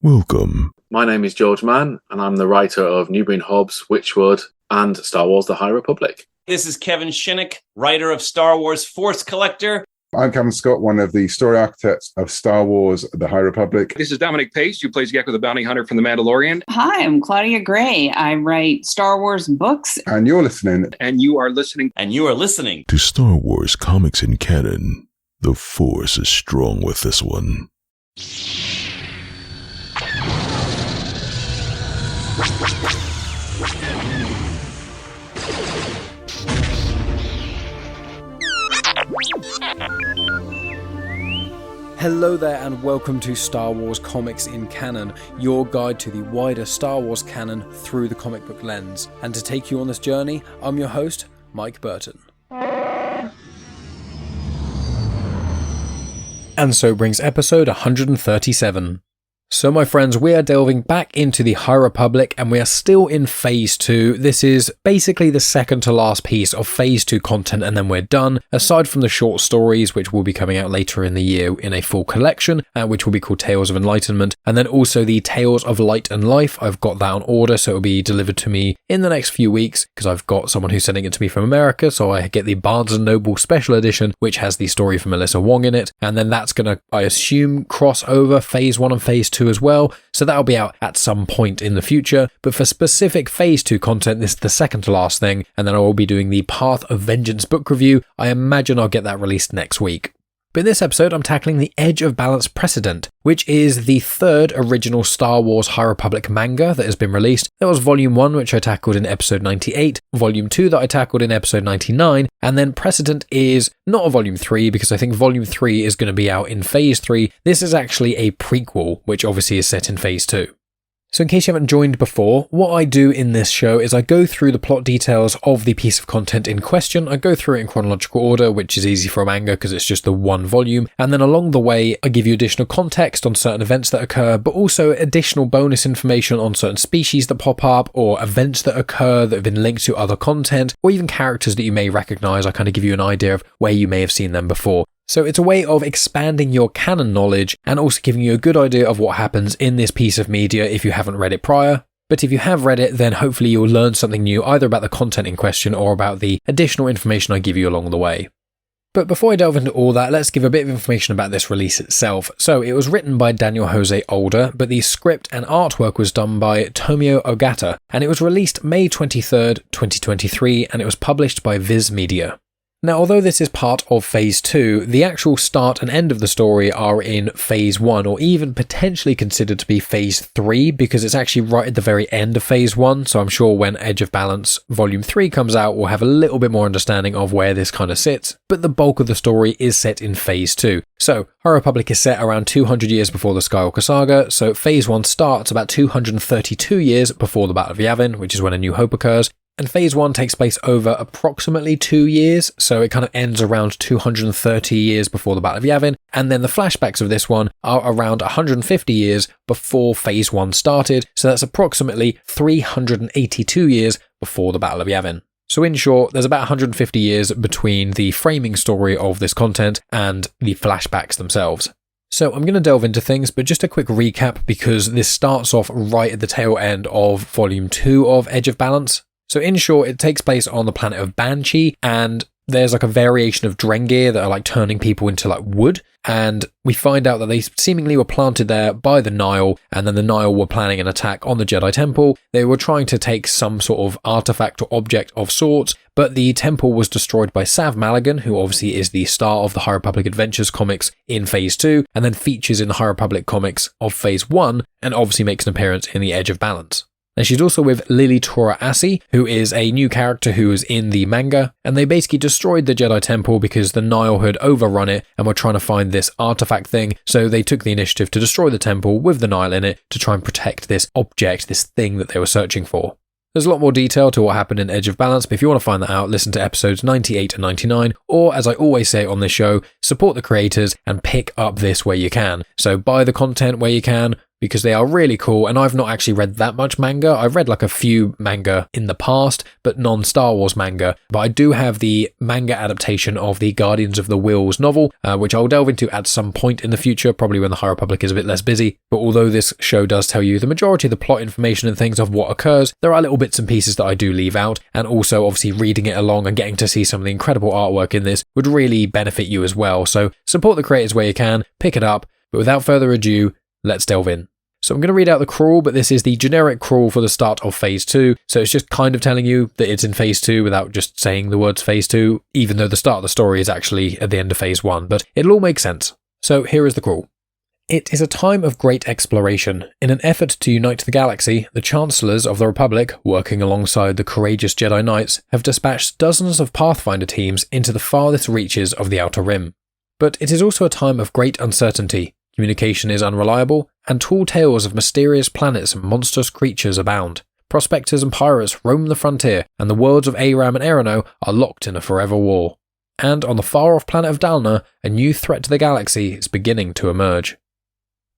Welcome. My name is George Mann, and I'm the writer of Newbury and Hobbs, Witchwood, and Star Wars The High Republic. This is Kevin Shinnick, writer of Star Wars Force Collector. I'm Cameron Scott, one of the story architects of Star Wars The High Republic. This is Dominic Pace, who plays Gekko the Bounty Hunter from The Mandalorian. Hi, I'm Claudia Gray. I write Star Wars books. And you're listening. And you are listening. And you are listening to Star Wars Comics in Canon. The Force is strong with this one. Hello there and welcome to Star Wars Comics in Canon, your guide to the wider Star Wars canon through the comic book lens. And to take you on this journey, I'm your host, Mike Burton. And so brings episode 137. So my friends, we are delving back into the High Republic and we are still in Phase 2. This is basically the second to last piece of Phase 2 content and then we're done, aside from the short stories which will be coming out later in the year in a full collection, which will be called Tales of Enlightenment, and then also the Tales of Light and Life. I've got that on order, so it'll be delivered to me in the next few weeks because I've got someone who's sending it to me from America, so I get the Barnes & Noble special edition which has the story from Melissa Wong in it, and then that's going to, I assume, cross over Phase 1 and Phase 2 as well, so that'll be out at some point in the future. But for specific Phase 2 content, this is the second to last thing, and then I will be doing the Path of Vengeance book review. I imagine I'll get that released next week. But in this episode, I'm tackling the Edge of Balance Precedent, which is the third original Star Wars High Republic manga that has been released. There was Volume 1, which I tackled in episode 98, Volume 2 that I tackled in episode 99, and then Precedent is not a Volume 3 because I think Volume 3 is going to be out in Phase 3. This is actually a prequel, which obviously is set in Phase 2. So in case you haven't joined before, what I do in this show is I go through the plot details of the piece of content in question. I go through it in chronological order, which is easy for a manga because it's just the one volume. And then along the way, I give you additional context on certain events that occur, but also additional bonus information on certain species that pop up or events that occur that have been linked to other content or even characters that you may recognize. I kind of give you an idea of where you may have seen them before. So it's a way of expanding your canon knowledge and also giving you a good idea of what happens in this piece of media if you haven't read it prior. But if you have read it, then hopefully you'll learn something new either about the content in question or about the additional information I give you along the way. But before I delve into all that, let's give a bit of information about this release itself. So it was written by Daniel Jose Older, but the script and artwork was done by Tomio Ogata, and it was released May 23rd, 2023, and it was published by Viz Media. Now, although this is part of Phase 2, the actual start and end of the story are in Phase 1, or even potentially considered to be Phase 3, because it's actually right at the very end of Phase 1, so I'm sure when Edge of Balance Volume 3 comes out, we'll have a little bit more understanding of where this kind of sits, but the bulk of the story is set in Phase 2. So, High Republic is set around 200 years before the Skywalker Saga, so Phase 1 starts about 232 years before the Battle of Yavin, which is when A New Hope occurs. And Phase 1 takes place over approximately 2 years, so it kind of ends around 230 years before the Battle of Yavin, and then the flashbacks of this one are around 150 years before Phase 1 started, so that's approximately 382 years before the Battle of Yavin. So in short, there's about 150 years between the framing story of this content and the flashbacks themselves. So I'm going to delve into things, but just a quick recap because this starts off right at the tail end of Volume 2 of Edge of Balance. So in short, it takes place on the planet of Banshee, and there's like a variation of Drengir that are like turning people into like wood, and we find out that they seemingly were planted there by the Nihil, and then the Nihil were planning an attack on the Jedi Temple. They were trying to take some sort of artifact or object of sorts, but the temple was destroyed by Sav Malligan, who obviously is the star of the High Republic Adventures comics in Phase 2, and then features in the High Republic comics of Phase 1, and obviously makes an appearance in the Edge of Balance. And she's also with Lily Tora Assi, who is a new character who is in the manga, and they basically destroyed the Jedi Temple because the Nihil had overrun it and were trying to find this artifact thing, so they took the initiative to destroy the temple with the Nihil in it to try and protect this object, this thing that they were searching for. There's a lot more detail to what happened in Edge of Balance, but if you want to find that out, listen to episodes 98 and 99, or as I always say on this show, support the creators and pick up this where you can. So buy the content where you can, because they are really cool, and I've not actually read that much manga. I've read like a few manga in the past, but non-Star Wars manga. But I do have the manga adaptation of the Guardians of the Whills novel, which I'll delve into at some point in the future, probably when the High Republic is a bit less busy. But although this show does tell you the majority of the plot information and things of what occurs, there are little bits and pieces that I do leave out, and also obviously reading it along and getting to see some of the incredible artwork in this would really benefit you as well. So support the creators where you can, pick it up, but without further ado, let's delve in. So I'm going to read out the crawl, but this is the generic crawl for the start of Phase 2, so it's just kind of telling you that it's in Phase 2 without just saying the words Phase 2, even though the start of the story is actually at the end of Phase 1, but it'll all make sense. So here is the crawl. It is a time of great exploration. In an effort to unite the galaxy, the Chancellors of the Republic, working alongside the courageous Jedi Knights, have dispatched dozens of Pathfinder teams into the farthest reaches of the Outer Rim. But it is also a time of great uncertainty. Communication is unreliable, and tall tales of mysterious planets and monstrous creatures abound. Prospectors and pirates roam the frontier, and the worlds of Aram and Erano are locked in a forever war. And on the far-off planet of Dalna, a new threat to the galaxy is beginning to emerge.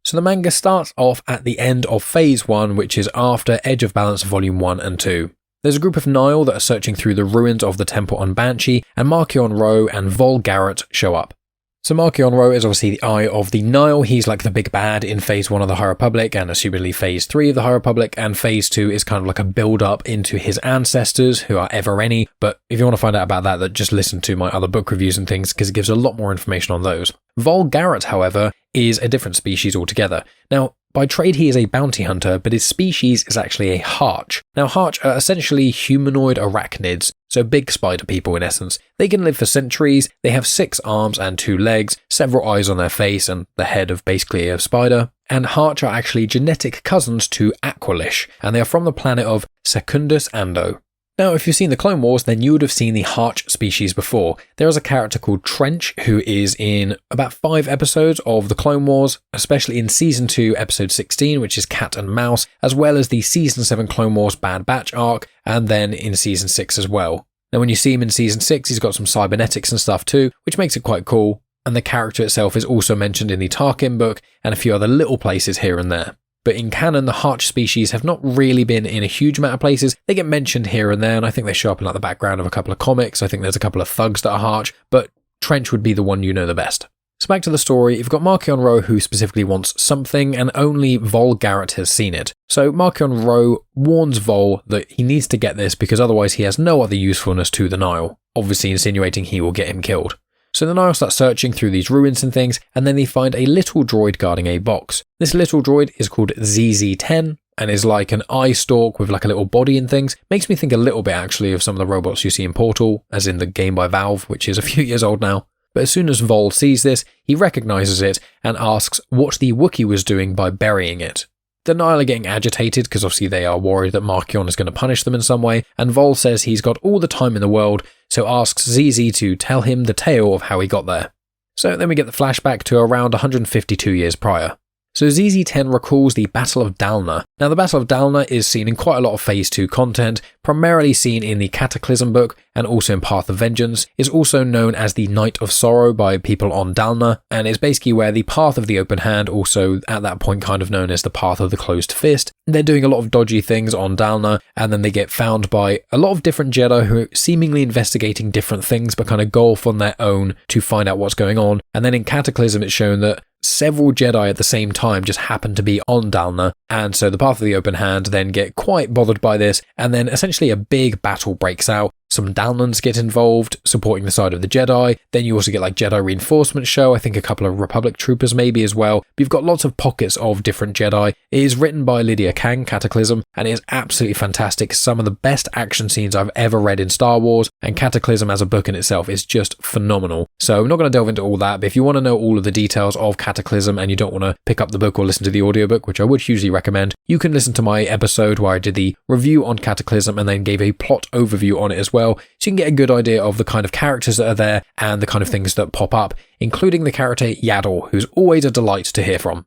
So the manga starts off at the end of Phase 1, which is after Edge of Balance Volume 1 and 2. There's a group of Nihil that are searching through the ruins of the temple on Banshee, and Marchion Ro and Vol Garrett show up. So Marchion Ro is obviously the eye of the Nihil. He's like the big bad in Phase 1 of the High Republic, and assumedly Phase 3 of the High Republic, and Phase 2 is kind of like a build-up into his ancestors, who are ever any. But if you want to find out about that, just listen to my other book reviews and things, because it gives a lot more information on those. Vol Garrett, however, is a different species altogether. Now, by trade he is a bounty hunter, but his species is actually a Harch. Now Harch are essentially humanoid arachnids, so big spider people in essence. They can live for centuries, they have 6 arms and 2 legs, several eyes on their face, and the head of basically a spider. And Harch are actually genetic cousins to Aqualish, and they are from the planet of Secundus Ando. Now, if you've seen the Clone Wars, then you would have seen the Harch species before. There is a character called Trench who is in about 5 episodes of the Clone Wars, especially in Season 2, Episode 16, which is Cat and Mouse, as well as the Season 7 Clone Wars Bad Batch arc, and then in Season 6 as well. Now, when you see him in Season 6, he's got some cybernetics and stuff too, which makes it quite cool, and the character itself is also mentioned in the Tarkin book, and a few other little places here and there. But in canon, the Harch species have not really been in a huge amount of places. They get mentioned here and there, and I think they show up in like the background of a couple of comics. I think there's a couple of thugs that are Harch, but Trench would be the one you know the best. So back to the story, you've got Marchion Ro who specifically wants something, and only Vol Garrett has seen it. So Marchion Ro warns Vol that he needs to get this because otherwise he has no other usefulness to the Nihil, obviously insinuating he will get him killed. So the Nihil start searching through these ruins and things, and then they find a little droid guarding a box. This little droid is called ZZ-10, and is like an eye stalk with like a little body and things. Makes me think a little bit actually of some of the robots you see in Portal, as in the game by Valve, which is a few years old now. But as soon as Vol sees this, he recognizes it and asks what the Wookiee was doing by burying it. The Nihil are getting agitated because obviously they are worried that Marchion is going to punish them in some way, and Vol says he's got all the time in the world, so asks ZZ to tell him the tale of how he got there. So then we get the flashback to around 152 years prior. So ZZ-10 recalls the Battle of Dalna. Now the Battle of Dalna is seen in quite a lot of Phase 2 content, primarily seen in the Cataclysm book and also in Path of Vengeance. It's also known as the Night of Sorrow by people on Dalna, and it's basically where the Path of the Open Hand, also at that point kind of known as the Path of the Closed Fist, they're doing a lot of dodgy things on Dalna, and then they get found by a lot of different Jedi who are seemingly investigating different things but kind of go off on their own to find out what's going on. And then in Cataclysm it's shown that several Jedi at the same time just happen to be on Dalna, and so the Path of the Open Hand then get quite bothered by this, and then essentially a big battle breaks out. Some Dalnans get involved, supporting the side of the Jedi. Then you also get like Jedi reinforcements show, I think a couple of Republic troopers maybe as well. But you've got lots of pockets of different Jedi. It is written by Lydia Kang, Cataclysm, and it is absolutely fantastic. Some of the best action scenes I've ever read in Star Wars, and Cataclysm as a book in itself is just phenomenal. So I'm not going to delve into all that, but if you want to know all of the details of Cataclysm and you don't want to pick up the book or listen to the audiobook, which I would hugely recommend, you can listen to my episode where I did the review on Cataclysm and then gave a plot overview on it as well, so you can get a good idea of the kind of characters that are there and the kind of things that pop up, including the character Yaddle, who's always a delight to hear from.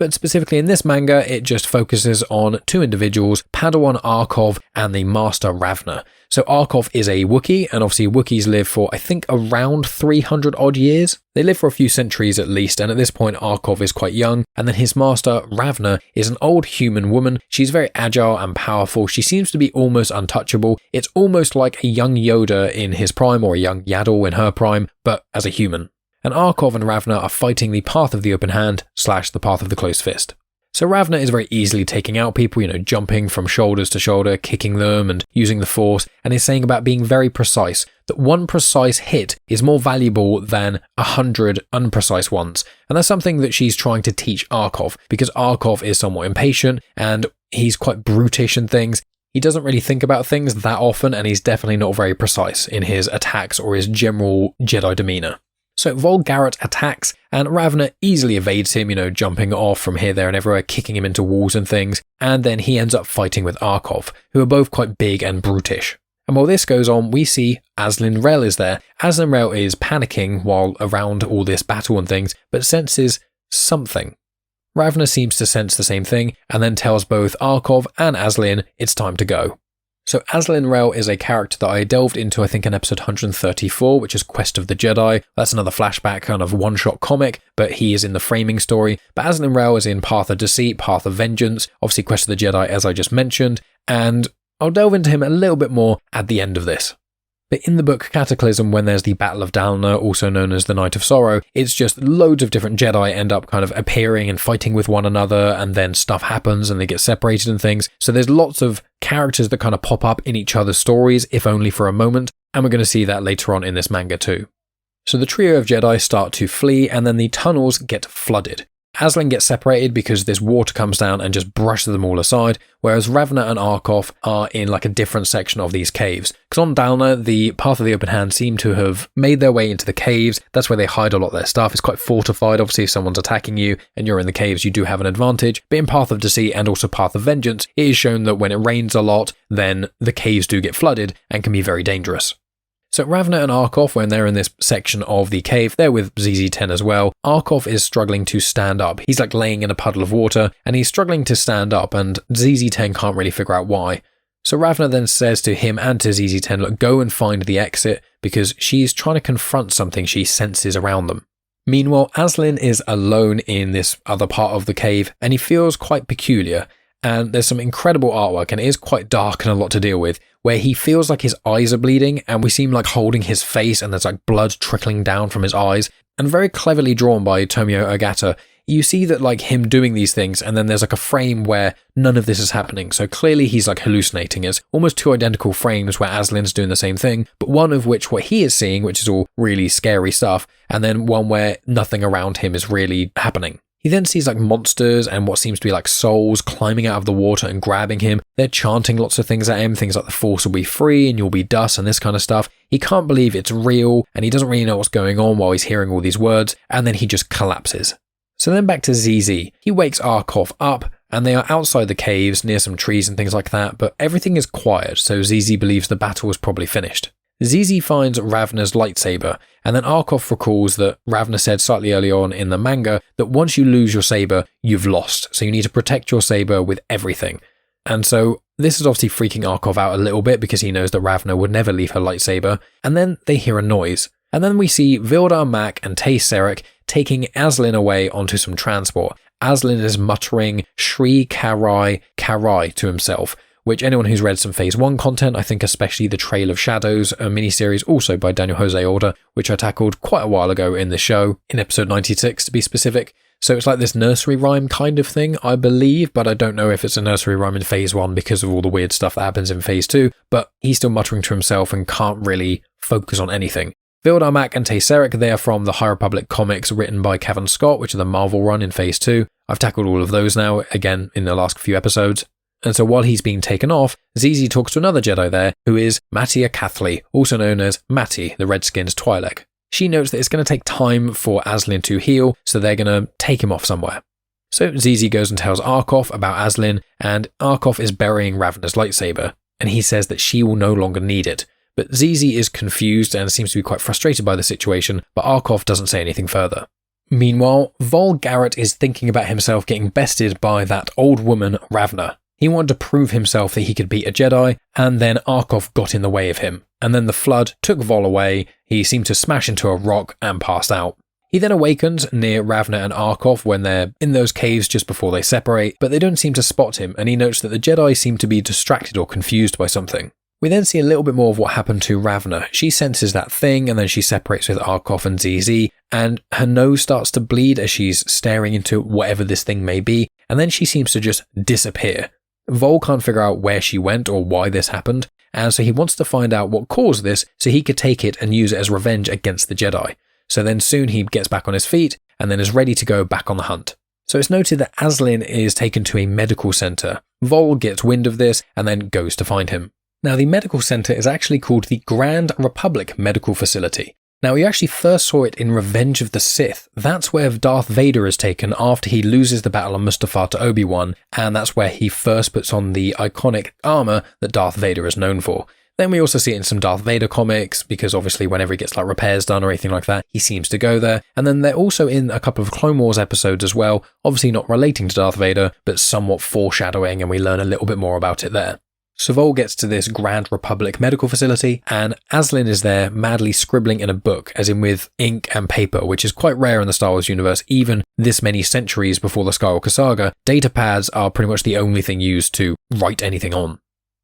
But specifically in this manga, it just focuses on two individuals, Padawan Arkhov and the Master Ravna. So Arkhov is a Wookiee, and obviously Wookiees live for, I think, around 300 odd years. They live for a few centuries at least, and at this point Arkhov is quite young, and then his master, Ravna, is an old human woman. She's very agile and powerful. She seems to be almost untouchable. It's almost like a young Yoda in his prime, or a young Yaddle in her prime, but as a human. And Arkhov and Ravna are fighting the path of the open hand / the path of the closed fist. So Ravna is very easily taking out people, jumping from shoulders to shoulder, kicking them and using the force, and is saying about being very precise, that one precise hit is more valuable than 100 unprecise ones. And that's something that she's trying to teach Arkhov, because Arkhov is somewhat impatient and he's quite brutish in things. He doesn't really think about things that often, and he's definitely not very precise in his attacks or his general Jedi demeanor. So Volgarret attacks, and Ravna easily evades him, jumping off from here, there and everywhere, kicking him into walls and things, and then he ends up fighting with Arkhov, who are both quite big and brutish. And while this goes on, we see Aslin Rel is there. Aslin Rel is panicking while around all this battle and things, but senses something. Ravna seems to sense the same thing, and then tells both Arkhov and Aslin it's time to go. So Aslin Rel is a character that I delved into, I think, in episode 134, which is Quest of the Jedi. That's another flashback kind of one-shot comic, but he is in the framing story. But Aslin Rel is in Path of Deceit, Path of Vengeance, obviously Quest of the Jedi, as I just mentioned, and I'll delve into him a little bit more at the end of this. But in the book Cataclysm, when there's the Battle of Dalna, also known as the Night of Sorrow, it's just loads of different Jedi end up kind of appearing and fighting with one another, and then stuff happens and they get separated and things. So there's lots of characters that kind of pop up in each other's stories, if only for a moment, and we're going to see that later on in this manga too. So the trio of Jedi start to flee, and then the tunnels get flooded. Aslin gets separated because this water comes down and just brushes them all aside, whereas Ravna and Arkhov are in like a different section of these caves. Because on Dalna, the Path of the Open Hand seem to have made their way into the caves. That's where they hide a lot of their stuff. It's quite fortified. Obviously, if someone's attacking you and you're in the caves, you do have an advantage. But in Path of Deceit and also Path of Vengeance, it is shown that when it rains a lot, then the caves do get flooded and can be very dangerous. So Ravna and Arkhov, when they're in this section of the cave, they're with ZZ-10 as well. Arkhov is struggling to stand up. He's like laying in a puddle of water, and he's struggling to stand up, and ZZ-10 can't really figure out why. So Ravna then says to him and to ZZ-10, look, go and find the exit, because she's trying to confront something she senses around them. Meanwhile, Aslin is alone in this other part of the cave, and he feels quite peculiar. And there's some incredible artwork, and it is quite dark and a lot to deal with, where he feels like his eyes are bleeding, and we see him like holding his face, and there's like blood trickling down from his eyes, and very cleverly drawn by Tomio Ogata. You see that like him doing these things, and then there's like a frame where none of this is happening, so clearly he's like hallucinating. It's almost two identical frames where Aslin's doing the same thing, but one of which what he is seeing, which is all really scary stuff, and then one where nothing around him is really happening. He then sees like monsters and what seems to be like souls climbing out of the water and grabbing him. They're chanting lots of things at him, things like the Force will be free and you'll be dust and this kind of stuff. He can't believe it's real, and he doesn't really know what's going on while he's hearing all these words, and then he just collapses. So then back to ZZ. He wakes Arkhov up, and they are outside the caves near some trees and things like that, but everything is quiet, so ZZ believes the battle was probably finished. ZZ finds Ravna's lightsaber, and then Arkhov recalls that Ravna said slightly early on in the manga that once you lose your saber, you've lost, so you need to protect your saber with everything. And so this is obviously freaking Arkhov out a little bit because he knows that Ravna would never leave her lightsaber, and then they hear a noise. And then we see Vildar Mak and Tay Serik taking Aslin away onto some transport. Aslin is muttering Shri Karai Karai to himself, which anyone who's read some Phase 1 content, I think especially the Trail of Shadows, a miniseries also by Daniel Jose Older, which I tackled quite a while ago in the show, in episode 96 to be specific. So it's like this nursery rhyme kind of thing, I believe, but I don't know if it's a nursery rhyme in Phase 1 because of all the weird stuff that happens in Phase 2, but he's still muttering to himself and can't really focus on anything. Vildar Mak and Tay Serik, they are from the High Republic comics written by Cavan Scott, which are the Marvel run in Phase 2. I've tackled all of those now, again, in the last few episodes. And so while he's being taken off, ZZ talks to another Jedi there, who is Mattia Cathli, also known as Matti, the Redskins' Twi'lek. She notes that it's going to take time for Aslin to heal, so they're going to take him off somewhere. So ZZ goes and tells Arkhov about Aslin, and Arkhov is burying Ravna's lightsaber, and he says that she will no longer need it. But ZZ is confused and seems to be quite frustrated by the situation, but Arkhov doesn't say anything further. Meanwhile, Vol Garrett is thinking about himself getting bested by that old woman, Ravna. He wanted to prove himself that he could beat a Jedi, and then Arkoff got in the way of him. And then the Flood took Vol away, he seemed to smash into a rock and passed out. He then awakens near Ravna and Arkoff when they're in those caves just before they separate, but they don't seem to spot him, and he notes that the Jedi seem to be distracted or confused by something. We then see a little bit more of what happened to Ravna. She senses that thing, and then she separates with Arkoff and ZZ, and her nose starts to bleed as she's staring into whatever this thing may be, and then she seems to just disappear. Vol can't figure out where she went or why this happened, and so he wants to find out what caused this so he could take it and use it as revenge against the Jedi. So then soon he gets back on his feet, and then is ready to go back on the hunt. So it's noted that Aslin is taken to a medical centre. Vol gets wind of this, and then goes to find him. Now, the medical centre is actually called the Grand Republic Medical Facility. Now, we actually first saw it in Revenge of the Sith. That's where Darth Vader is taken after he loses the battle on Mustafar to Obi-Wan, and that's where he first puts on the iconic armour that Darth Vader is known for. Then we also see it in some Darth Vader comics, because obviously whenever he gets like repairs done or anything like that, he seems to go there. And then they're also in a couple of Clone Wars episodes as well, obviously not relating to Darth Vader, but somewhat foreshadowing, and we learn a little bit more about it there. So Vol gets to this Grand Republic medical facility, and Aslin is there madly scribbling in a book, as in with ink and paper, which is quite rare in the Star Wars universe. Even this many centuries before the Skywalker saga, data pads are pretty much the only thing used to write anything on.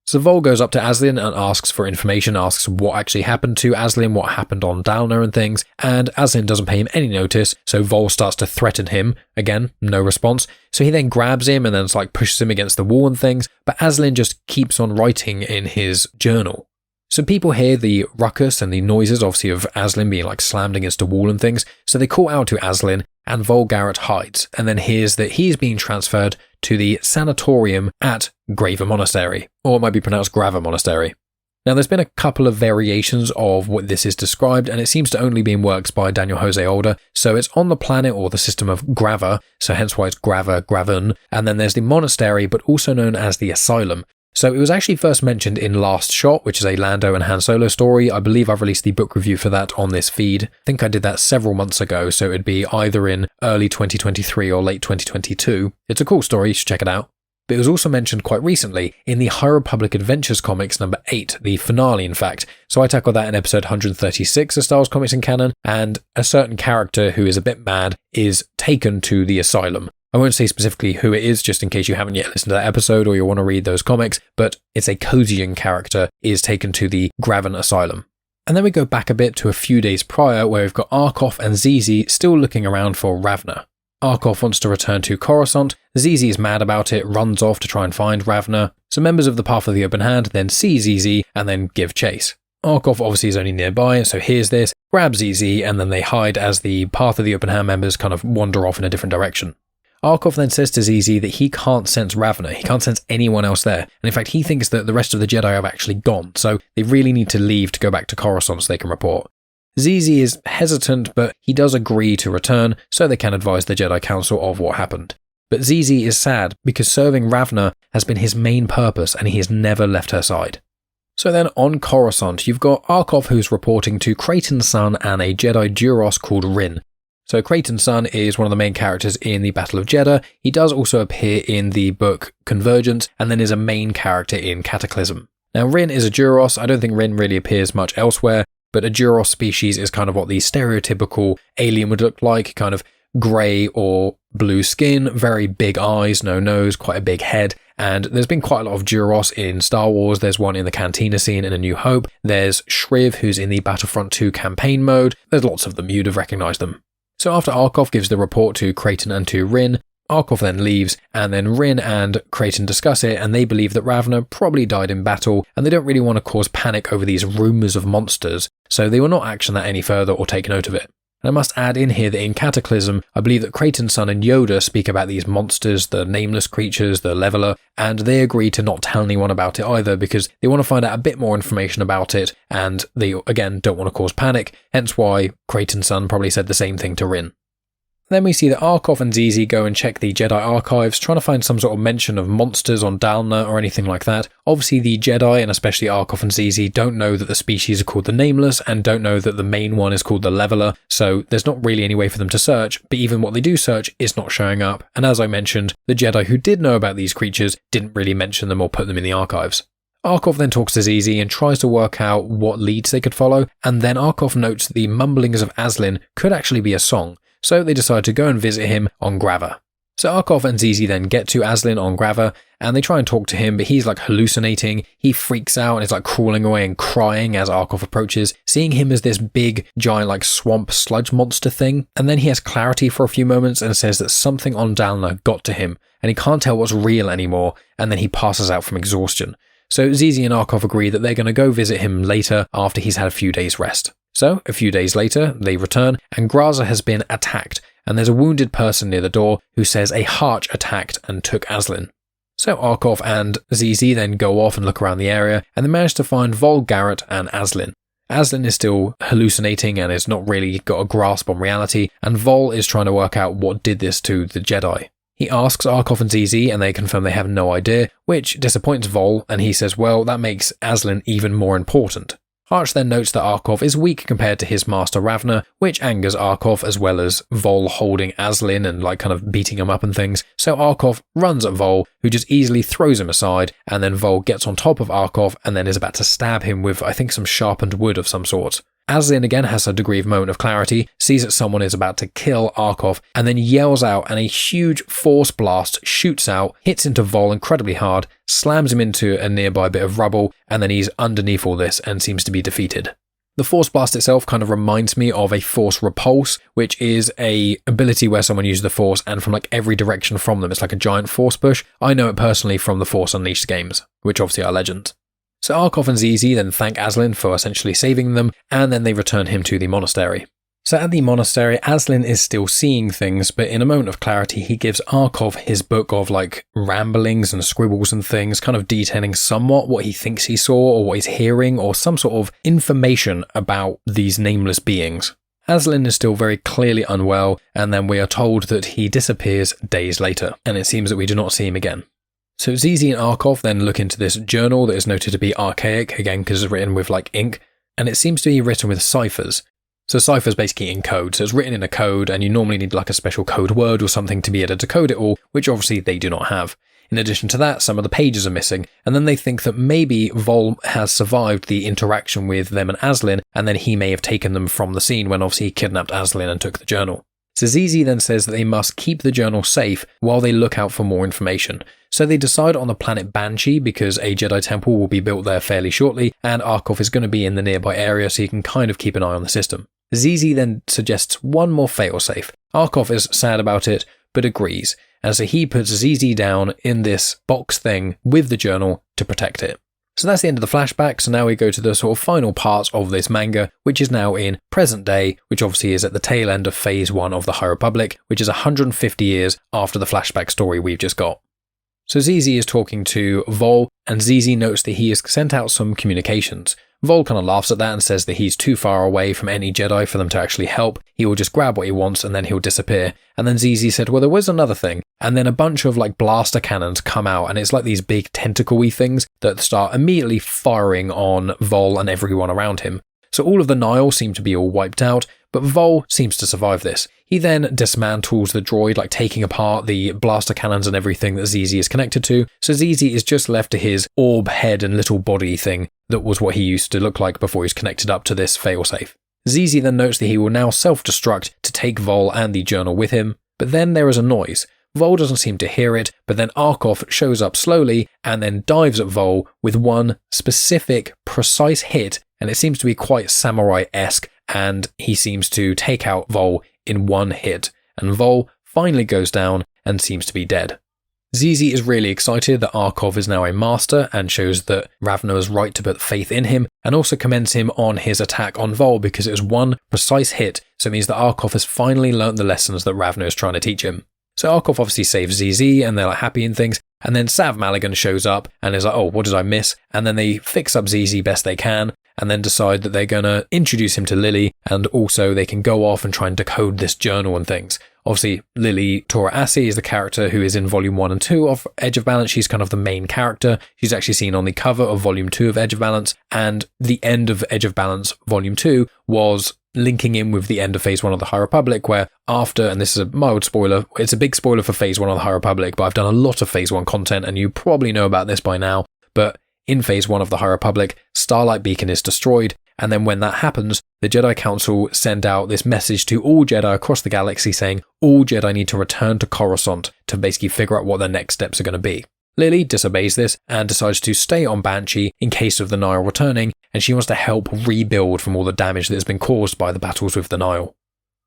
So Vol goes up to Aslin and asks for information, asks what actually happened to Aslin, what happened on Dalna and things, and Aslin doesn't pay him any notice, so Vol starts to threaten him. Again, no response. So he then grabs him and then pushes him against the wall and things, but Aslin just keeps on writing in his journal. So people hear the ruckus and the noises, obviously, of Aslin being slammed against a wall and things, so they call out to Aslin, and Vol Garrett hides, and then hears that he's being transferred to the sanatorium at Graver Monastery, or it might be pronounced Graver Monastery. Now, there's been a couple of variations of what this is described, and it seems to only be in works by Daniel Jose Older, so it's on the planet or the system of Graver, so hence why it's Graven, and then there's the monastery, but also known as the Asylum. So it was actually first mentioned in Last Shot, which is a Lando and Han Solo story. I believe I've released the book review for that on this feed. I think I did that several months ago, so it'd be either in early 2023 or late 2022. It's a cool story, you should check it out. But it was also mentioned quite recently in the High Republic Adventures comics number 8, the finale in fact. So I tackled that in episode 136 of Star Wars Comics in Canon, and a certain character who is a bit mad is taken to the asylum. I won't say specifically who it is, just in case you haven't yet listened to that episode or you want to read those comics, but it's a Kodian character is taken to the Graven Asylum. And then we go back a bit to a few days prior where we've got Arkoff and ZZ still looking around for Ravna. Arkoff wants to return to Coruscant, ZZ is mad about it, runs off to try and find Ravna. So members of the Path of the Open Hand then see ZZ and then give chase. Arkoff obviously is only nearby, so hears this, grabs ZZ, and then they hide as the Path of the Open Hand members kind of wander off in a different direction. Arkoff then says to ZZ that he can't sense Ravna, he can't sense anyone else there, and in fact he thinks that the rest of the Jedi have actually gone, so they really need to leave to go back to Coruscant so they can report. ZZ is hesitant, but he does agree to return so they can advise the Jedi Council of what happened. But ZZ is sad because serving Ravna has been his main purpose and he has never left her side. So then on Coruscant, you've got Arkoff who's reporting to Creighton's son and a Jedi Duros called Rin. So Creighton's son is one of the main characters in the Battle of Jeddah. He does also appear in the book Convergence and then is a main character in Cataclysm. Now Rin is a Duros. I don't think Rin really appears much elsewhere, but a Duros species is kind of what the stereotypical alien would look like, kind of grey or blue skin, very big eyes, no nose, quite a big head. And there's been quite a lot of Duros in Star Wars. There's one in the Cantina scene in A New Hope. There's Shriv, who's in the Battlefront 2 campaign mode. There's lots of them. You'd have recognised them. So after Arkoff gives the report to Creighton and to Rin, Arkoff then leaves, and then Rin and Creighton discuss it, and they believe that Ravna probably died in battle, and they don't really want to cause panic over these rumours of monsters, so they will not action that any further or take note of it. And I must add in here that in Cataclysm, I believe that Creighton's son and Yoda speak about these monsters, the nameless creatures, the Leveler, and they agree to not tell anyone about it either because they want to find out a bit more information about it, and they, again, don't want to cause panic, hence why Creighton's son probably said the same thing to Rin. Then we see that Arkoff and ZZ go and check the Jedi archives, trying to find some sort of mention of monsters on Dalna or anything like that. Obviously the Jedi, and especially Arkoff and ZZ, don't know that the species are called the Nameless, and don't know that the main one is called the Leveler, so there's not really any way for them to search, but even what they do search is not showing up. And as I mentioned, the Jedi who did know about these creatures didn't really mention them or put them in the archives. Arkoff then talks to ZZ and tries to work out what leads they could follow, and then Arkoff notes that the mumblings of Aslin could actually be a song. So they decide to go and visit him on Grava. So Arkoff and ZZ then get to Aslin on Grava, and they try and talk to him, but he's like hallucinating. He freaks out and is like crawling away and crying as Arkoff approaches, seeing him as this big, giant like swamp sludge monster thing. And then he has clarity for a few moments and says that something on Dalna got to him, and he can't tell what's real anymore, and then he passes out from exhaustion. So ZZ and Arkoff agree that they're going to go visit him later after he's had a few days rest. So, a few days later, they return, and Graza has been attacked, and there's a wounded person near the door who says a Harch attacked and took Aslin. So Arkoff and ZZ then go off and look around the area, and they manage to find Vol Garrett and Aslin. Aslin is still hallucinating and has not really got a grasp on reality, and Vol is trying to work out what did this to the Jedi. He asks Arkoff and ZZ, and they confirm they have no idea, which disappoints Vol, and he says, well, that makes Aslin even more important. Harch then notes that Arkoff is weak compared to his master Ravna, which angers Arkoff, as well as Vol holding Aslin and like kind of beating him up and things. So Arkoff runs at Vol, who just easily throws him aside, and then Vol gets on top of Arkoff and then is about to stab him with, I think, some sharpened wood of some sort. Aslin again has a degree of moment of clarity, sees that someone is about to kill Arkoff, and then yells out, and a huge force blast shoots out, hits into Vol incredibly hard, slams him into a nearby bit of rubble, and then he's underneath all this and seems to be defeated. The force blast itself kind of reminds me of a force repulse, which is a ability where someone uses the force and from like every direction from them, it's like a giant force push. I know it personally from the Force Unleashed games, which obviously are legends. So Arkoff and ZZ then thank Aslin for essentially saving them, and then they return him to the monastery. So at the monastery, Aslin is still seeing things, but in a moment of clarity, he gives Arkoff his book of like ramblings and scribbles and things, kind of detailing somewhat what he thinks he saw or what he's hearing or some sort of information about these nameless beings. Aslin is still very clearly unwell, and then we are told that he disappears days later, and it seems that we do not see him again. So ZZ and Arkoff then look into this journal that is noted to be archaic, again because it's written with like ink, and it seems to be written with ciphers. So ciphers basically in code, so it's written in a code, and you normally need like a special code word or something to be able to decode it all, which obviously they do not have. In addition to that, some of the pages are missing, and then they think that maybe Vol has survived the interaction with them and Aslin, and then he may have taken them from the scene when obviously he kidnapped Aslin and took the journal. So ZZ then says that they must keep the journal safe while they look out for more information. So they decide on the planet Banshee because a Jedi temple will be built there fairly shortly, and Arkoff is going to be in the nearby area so he can kind of keep an eye on the system. ZZ then suggests one more failsafe. Arkoff is sad about it, but agrees, and so he puts ZZ down in this box thing with the journal to protect it. So that's the end of the flashback, so now we go to the sort of final part of this manga, which is now in present day, which obviously is at the tail end of Phase 1 of the High Republic, which is 150 years after the flashback story we've just got. So ZZ is talking to Vol, and ZZ notes that he has sent out some communications. Vol kind of laughs at that and says that he's too far away from any Jedi for them to actually help. He will just grab what he wants and then he'll disappear. And then ZZ said, well, there was another thing. And then a bunch of like blaster cannons come out, and it's like these big tentacle-y things that start immediately firing on Vol and everyone around him. So all of the Nihil seem to be all wiped out, but Vol seems to survive this. He then dismantles the droid, like taking apart the blaster cannons and everything that ZZ is connected to, so ZZ is just left to his orb head and little body thing that was what he used to look like before he was connected up to this failsafe. ZZ then notes that he will now self-destruct to take Vol and the journal with him, but then there is a noise. Vol doesn't seem to hear it, but then Arkoff shows up slowly and then dives at Vol with one specific, precise hit, and it seems to be quite samurai-esque, and he seems to take out Vol in one hit, and Vol finally goes down and seems to be dead. ZZ is really excited that Arkoff is now a master and shows that Ravna is right to put faith in him, and also commends him on his attack on Vol because it was one precise hit, so it means that Arkoff has finally learnt the lessons that Ravna is trying to teach him. So Arkoff obviously saves ZZ and they're like happy and things, and then Sav Maligan shows up and is like, oh, what did I miss? And then they fix up ZZ best they can, and then decide that they're going to introduce him to Lily, and also they can go off and try and decode this journal and things. Obviously, Lily Tora Assi is the character who is in Volume 1 and 2 of Edge of Balance. She's kind of the main character. She's actually seen on the cover of Volume 2 of Edge of Balance, and the end of Edge of Balance Volume 2 was linking in with the end of Phase 1 of the High Republic, where after, and this is a mild spoiler, it's a big spoiler for Phase 1 of the High Republic, but I've done a lot of Phase 1 content, and you probably know about this by now, but in Phase 1 of the High Republic, Starlight Beacon is destroyed, and then when that happens, the Jedi Council send out this message to all Jedi across the galaxy saying all Jedi need to return to Coruscant to basically figure out what their next steps are going to be. Lily disobeys this and decides to stay on Banshee in case of the Nihil returning, and she wants to help rebuild from all the damage that has been caused by the battles with the Nihil.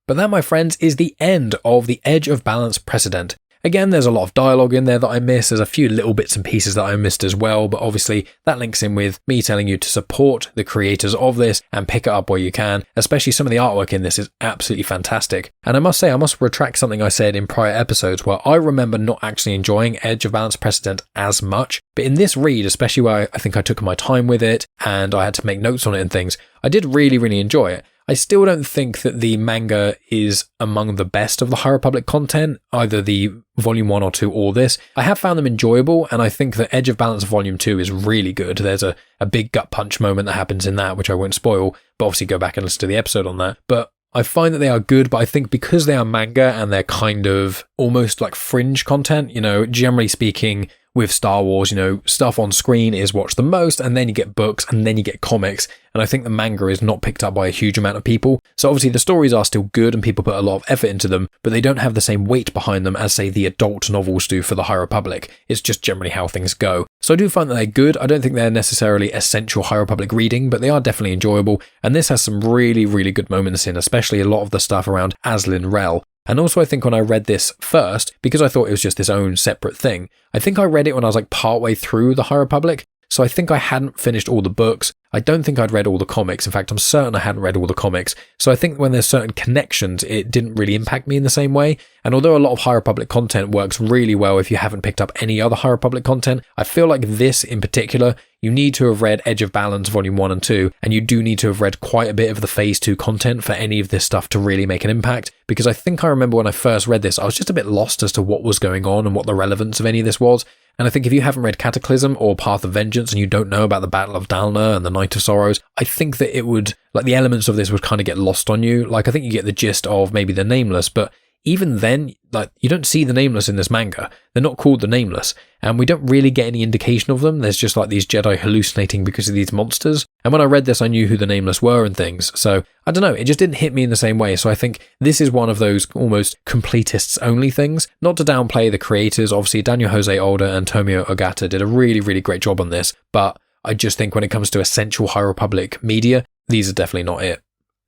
But that, my friends, is the end of the Edge of Balance precedent. Again, there's a lot of dialogue in there that I missed. There's a few little bits and pieces that I missed as well, but obviously that links in with me telling you to support the creators of this and pick it up where you can. Especially some of the artwork in this is absolutely fantastic. And I must say, I must retract something I said in prior episodes where I remember not actually enjoying Edge of Balance Precedent as much. But in this read, especially where I think I took my time with it and I had to make notes on it and things, I did really, really enjoy it. I still don't think that the manga is among the best of the High Republic content, either the Volume 1 or 2 or this. I have found them enjoyable, and I think that Edge of Balance Volume 2 is really good. There's a big gut punch moment that happens in that, which I won't spoil, but obviously go back and listen to the episode on that. But I find that they are good, but I think because they are manga and they're kind of almost like fringe content, generally speaking, with Star Wars, stuff on screen is watched the most, and then you get books, and then you get comics, and I think the manga is not picked up by a huge amount of people. So obviously the stories are still good, and people put a lot of effort into them, but they don't have the same weight behind them as, say, the adult novels do for the High Republic. It's just generally how things go. So I do find that they're good. I don't think they're necessarily essential High Republic reading, but they are definitely enjoyable, and this has some really, really good moments in, especially a lot of the stuff around Aslyn Rel. And also I think when I read this first, because I thought it was just its own separate thing, I think I read it when I was like partway through the High Republic, so I think I hadn't finished all the books. I don't think I'd read all the comics. In fact, I'm certain I hadn't read all the comics. So I think when there's certain connections, it didn't really impact me in the same way. And although a lot of High Republic content works really well if you haven't picked up any other High Republic content, I feel like this in particular, you need to have read Edge of Balance Volume 1 and 2, and you do need to have read quite a bit of the Phase 2 content for any of this stuff to really make an impact. Because I think I remember when I first read this, I was just a bit lost as to what was going on and what the relevance of any of this was. And I think if you haven't read Cataclysm or Path of Vengeance and you don't know about the Battle of Dalna and the Night of Sorrows, I think that it would, like the elements of this would kind of get lost on you. Like I think you get the gist of maybe the Nameless, but even then, like you don't see the Nameless in this manga. They're not called the Nameless, and we don't really get any indication of them. There's just like these Jedi hallucinating because of these monsters. And when I read this, I knew who the Nameless were and things. So I don't know, it just didn't hit me in the same way. So I think this is one of those almost completists only things. Not to downplay the creators, obviously Daniel Jose Older and Tomio Ogata did a really, really great job on this. But I just think when it comes to essential High Republic media, these are definitely not it.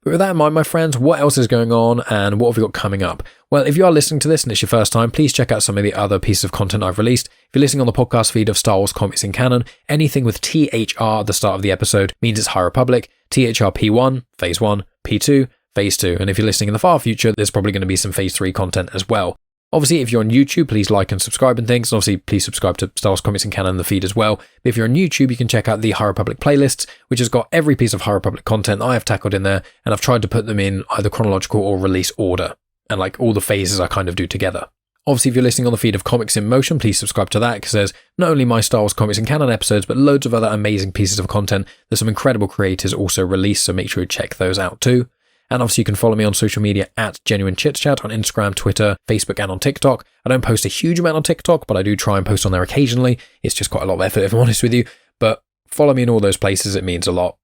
But with that in mind, my friends, what else is going on and what have we got coming up? Well, if you are listening to this and it's your first time, please check out some of the other pieces of content I've released. If you're listening on the podcast feed of Star Wars Comics in Canon, anything with THR at the start of the episode means it's High Republic, THR P1, Phase 1, P2, Phase 2. And if you're listening in the far future, there's probably going to be some Phase 3 content as well. Obviously, if you're on YouTube, please like and subscribe and things. And obviously, please subscribe to Star Wars Comics in Canon, the feed as well. But if you're on YouTube, you can check out the High Republic playlists, which has got every piece of High Republic content that I have tackled in there. And I've tried to put them in either chronological or release order. And like all the phases I kind of do together. Obviously, if you're listening on the feed of Comics in Motion, please subscribe to that because there's not only my Star Wars Comics in Canon episodes, but loads of other amazing pieces of content that some incredible creators also release. So make sure you check those out too. And obviously you can follow me on social media at Genuine Chit Chat on Instagram, Twitter, Facebook, and on TikTok. I don't post a huge amount on TikTok, but I do try and post on there occasionally. It's just quite a lot of effort, if I'm honest with you. But follow me in all those places. It means a lot.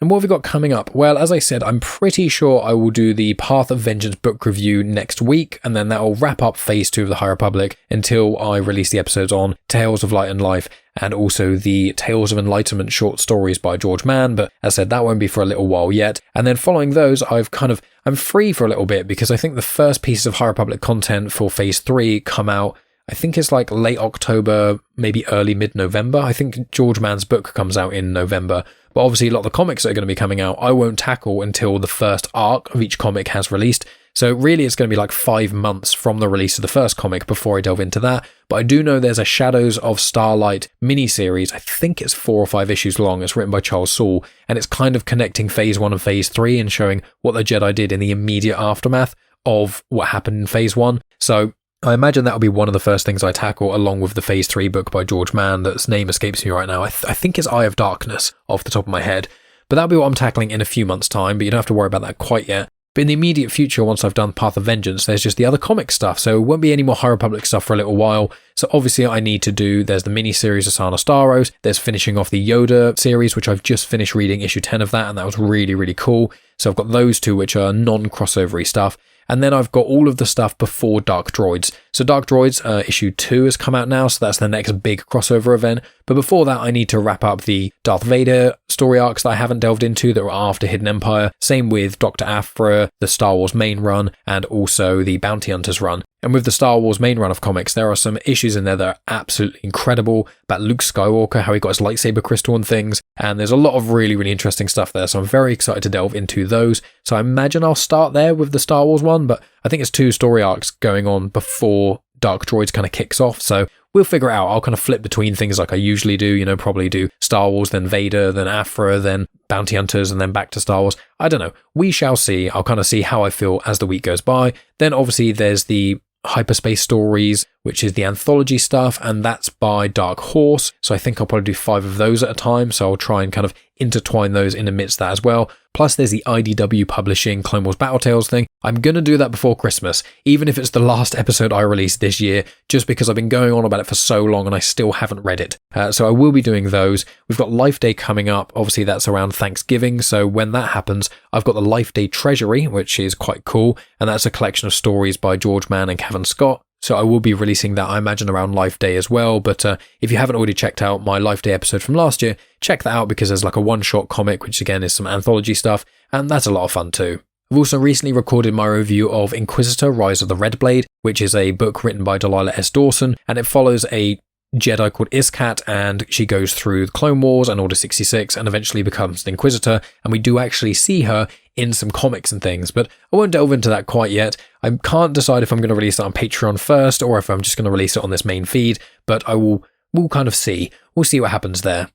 And what have we got coming up? Well, as I said, I'm pretty sure I will do the Path of Vengeance book review next week, and then that will wrap up Phase 2 of the High Republic until I release the episodes on Tales of Light and Life and also the Tales of Enlightenment short stories by George Mann. But as I said, that won't be for a little while yet. And then following those, I'm free for a little bit because I think the first pieces of High Republic content for Phase 3 come out, I think it's like late October, maybe early mid-November. I think George Mann's book comes out in November. But obviously a lot of the comics that are going to be coming out, I won't tackle until the first arc of each comic has released. So really it's going to be like 5 months from the release of the first comic before I delve into that. But I do know there's a Shadows of Starlight miniseries. I think it's 4 or 5 issues long. It's written by Charles Soule, and it's kind of connecting phase 1 and phase 3 and showing what the Jedi did in the immediate aftermath of what happened in phase 1. So I imagine that'll be one of the first things I tackle, along with the phase 3 book by George Mann that's name escapes me right now. I think it's Eye of Darkness off the top of my head. But that'll be what I'm tackling in a few months' time, but you don't have to worry about that quite yet. But in the immediate future, once I've done Path of Vengeance, there's just the other comic stuff, so it won't be any more High Republic stuff for a little while. So obviously I need to do, there's the mini-series Asana Staros, there's finishing off the Yoda series, which I've just finished reading issue 10 of that, and that was really, really cool. So I've got those two, which are non-crossovery stuff. And then I've got all of the stuff before Dark Droids. So Dark Droids issue 2 has come out now, so that's the next big crossover event. But before that, I need to wrap up the Darth Vader story arcs that I haven't delved into that were after Hidden Empire. Same with Dr. Aphra, the Star Wars main run, and also the Bounty Hunters run. And with the Star Wars main run of comics, there are some issues in there that are absolutely incredible about Luke Skywalker, how he got his lightsaber crystal and things. And there's a lot of really, really interesting stuff there. So I'm very excited to delve into those. So I imagine I'll start there with the Star Wars one, but I think it's 2 story arcs going on before Dark Droids kind of kicks off. So we'll figure it out. I'll kind of flip between things like I usually do, probably do Star Wars, then Vader, then Aphra, then Bounty Hunters, and then back to Star Wars. I don't know. We shall see. I'll kind of see how I feel as the week goes by. Then obviously there's the Hyperspace Stories, which is the anthology stuff, and that's by Dark Horse. So I think I'll probably do 5 of those at a time. So I'll try and kind of intertwine those in amidst that as well. Plus there's the IDW publishing Clone Wars Battle Tales thing. I'm going to do that before Christmas, even if it's the last episode I release this year, just because I've been going on about it for so long and I still haven't read it. So I will be doing those. We've got Life Day coming up. Obviously that's around Thanksgiving. So when that happens, I've got the Life Day Treasury, which is quite cool. And that's a collection of stories by George Mann and Kevin Scott. So I will be releasing that, I imagine, around Life Day as well. But if you haven't already checked out my Life Day episode from last year, check that out because there's like a one-shot comic, which again is some anthology stuff, and that's a lot of fun too. I've also recently recorded my review of Inquisitor Rise of the Red Blade, which is a book written by Delilah S. Dawson, and it follows a Jedi called Iskat, and she goes through the Clone Wars and Order 66 and eventually becomes the Inquisitor, and we do actually see her in some comics and things, but I won't delve into that quite yet. I can't decide if I'm going to release that on Patreon first or if I'm just going to release it on this main feed, but we'll kind of see. We'll see what happens there.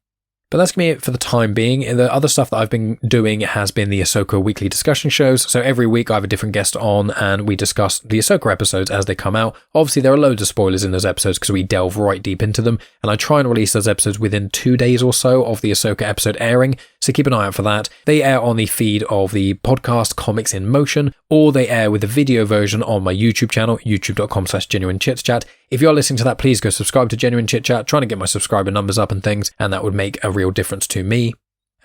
But that's going to be it for the time being. The other stuff that I've been doing has been the Ahsoka weekly discussion shows. So every week I have a different guest on and we discuss the Ahsoka episodes as they come out. Obviously there are loads of spoilers in those episodes because we delve right deep into them. And I try and release those episodes within 2 days or so of the Ahsoka episode airing. So keep an eye out for that. They air on the feed of the podcast Comics in Motion, or they air with the video version on my YouTube channel, youtube.com/genuinechitchat. If you're listening to that, please go subscribe to Genuine Chit Chat, trying to get my subscriber numbers up and things, and that would make a real difference to me.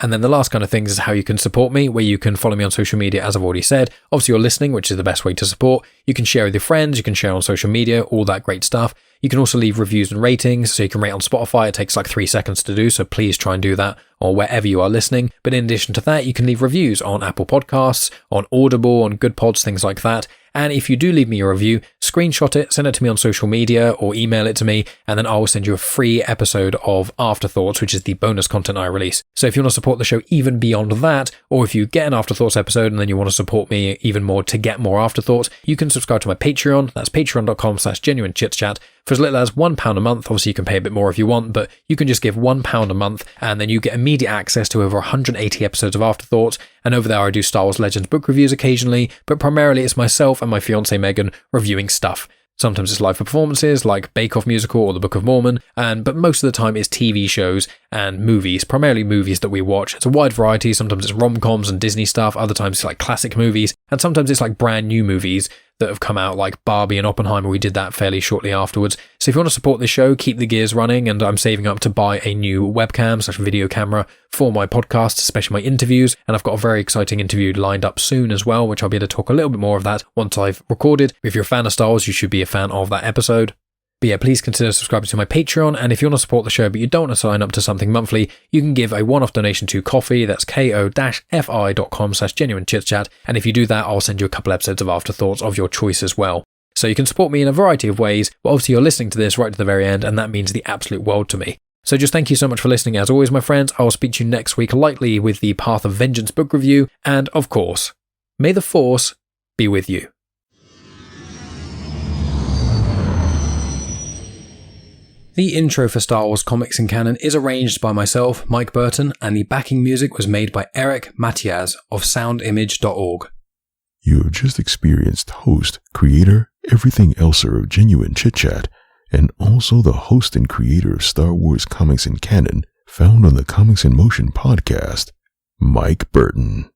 And then the last kind of things is how you can support me, where you can follow me on social media, as I've already said. Obviously, you're listening, which is the best way to support. You can share with your friends, you can share on social media, all that great stuff. You can also leave reviews and ratings, so you can rate on Spotify. It takes like 3 seconds to do, so please try and do that, or wherever you are listening. But in addition to that, you can leave reviews on Apple Podcasts, on Audible, on Good Pods, things like that. And if you do leave me a review, screenshot it, send it to me on social media or email it to me, and then I will send you a free episode of Afterthoughts, which is the bonus content I release. So if you want to support the show even beyond that, or if you get an Afterthoughts episode and then you want to support me even more to get more Afterthoughts, you can subscribe to my Patreon. That's patreon.com/genuinechitchat. For as little as £1 a month, obviously you can pay a bit more if you want, but you can just give £1 a month and then you get immediate access to over 180 episodes of Afterthoughts. And over there I do Star Wars Legends book reviews occasionally, but primarily it's myself and my fiancée Megan reviewing stuff. Sometimes it's live performances like Bake Off Musical or The Book of Mormon, but most of the time it's TV shows and movies, primarily movies that we watch. It's a wide variety. Sometimes it's rom-coms and Disney stuff, other times it's like classic movies, and sometimes it's like brand new movies that have come out like Barbie and Oppenheimer. We did that fairly shortly afterwards. So if you want to support this show, keep the gears running, and I'm saving up to buy a new webcam/video camera for my podcast, especially my interviews, and I've got a very exciting interview lined up soon as well, which I'll be able to talk a little bit more of that once I've recorded. If you're a fan of Star Wars, you should be a fan of that episode. But yeah, please consider subscribing to my Patreon, and if you want to support the show but you don't want to sign up to something monthly, you can give a one-off donation to Ko-fi. That's ko-fi.com/genuinechitchat, and if you do that, I'll send you a couple episodes of Afterthoughts of your choice as well. So you can support me in a variety of ways, but obviously you're listening to this right to the very end, and that means the absolute world to me. So just thank you so much for listening as always, my friends. I will speak to you next week, likely with the Path of Vengeance book review, and of course, may the Force be with you. The intro for Star Wars Comics in Canon is arranged by myself, Mike Burton, and the backing music was made by Eric Matias of soundimage.org. You have just experienced host, creator, everything elser of Genuine Chit Chat, and also the host and creator of Star Wars Comics in Canon, found on the Comics in Motion podcast, Mike Burton.